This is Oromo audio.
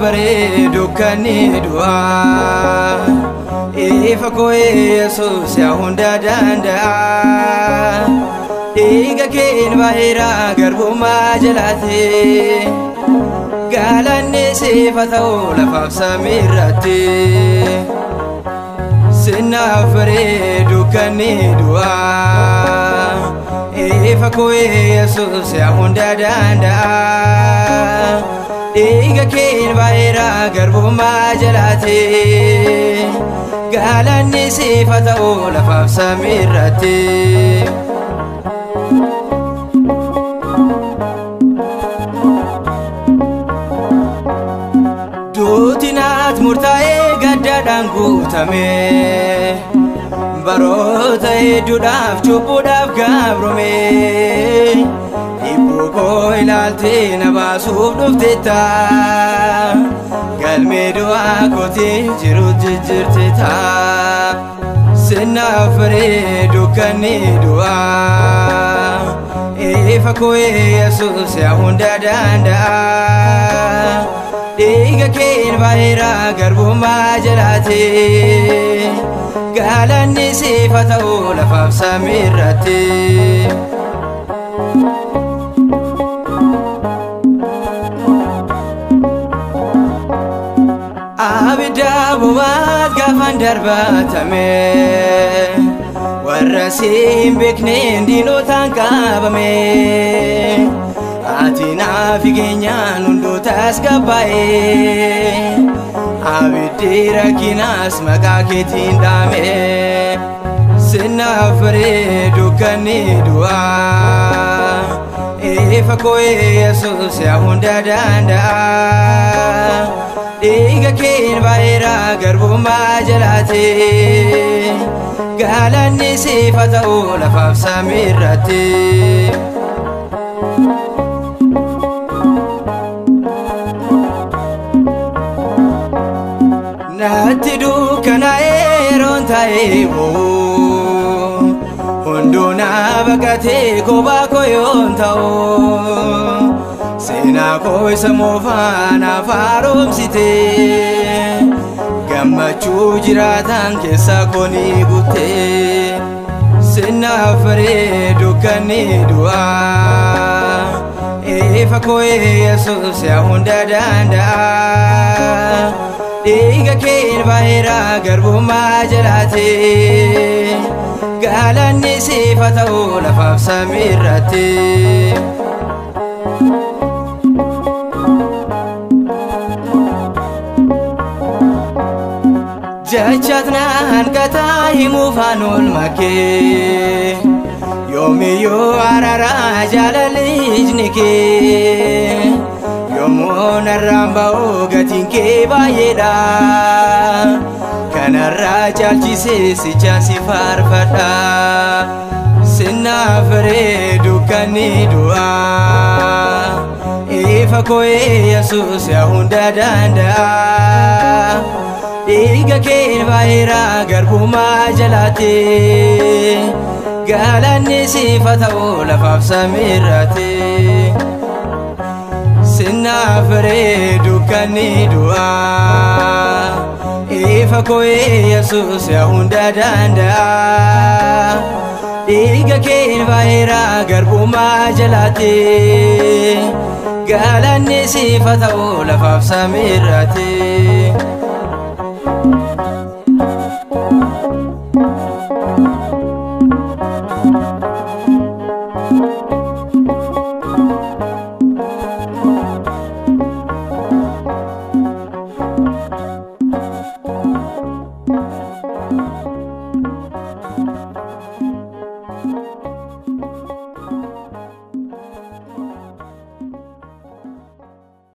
bareedu kan du'a ifa koo Yesuus yaa hunda danda'a dhiiga keen baheera garbummaa jalaate galanni siif haa ta'u lafaaf samiirratti sinaaf bareedu kan du'a ifa koo Yesuus yaa hunda danda'a dhiiga keen baheera garbummaa jalaate galanni siif haa ta'u lafaaf samiirratti duutinaat murtaa'ee gaddaadhaan guutame baroota hedduudhaaf cubbuudhaaf gaabrome dhibbuu koo ilaaltee na baasuuf dhuftetta galmee du'aa kootiin jirutti jijjiirtetta sinaaf bareedu kan du'a ifa koo Yesuus yaa hunda danda'a dhiiga keen baheera garbummaa jalaate galanni siif haa ta'u lafaaf samiirratti abidda bobaat gaafan darbatame warra si hin beekneen diinotaan qabame ati naaf igeenyaan hundootaas gabbaa'e abiddi rakkinaas maqaa keetiin dhaame sinaaf bareedu kan du'a ifa koo Yesuus yaa hunda danda'a dhiiga keen baheera garbummaa jalaate galanni siif haa ta'u lafaaf samiirratti natti dukkanaa'ee yeroon taa'ee hunduu na baqatee kophaa koo yoon ta'u seenaa koo isa moofaan haaromsite gammachuu jiraatan keessaa koo ni guutte sinaaf bareedu kan du'a ifa koo Yesuus yaa hunda danda'a dhiiga keen baheera garbummaa jalaate galanni siif haa ta'u lafaaf samiirratti jachat naan kataa himuufaan oolma kee yoomiyyuu araraa jaalalli kee yommuu narraan ba'u gatiin kee baay'eedha kanarraa caalchisee sichaan si faarfadha sinaaf bareedu kan du'a ifa koo Yesuus yaa hunda danda'a dhiiga keen baheera garbummaa jalaate galanni siif haa ta'u lafaaf samiirratti sinaaf bareedu kan du'a ifa koo Yesuus yaa hunda danda'a dhiiga keen baheera garbummaa jalaate galanni siif haa ta'u lafaaf samiirratti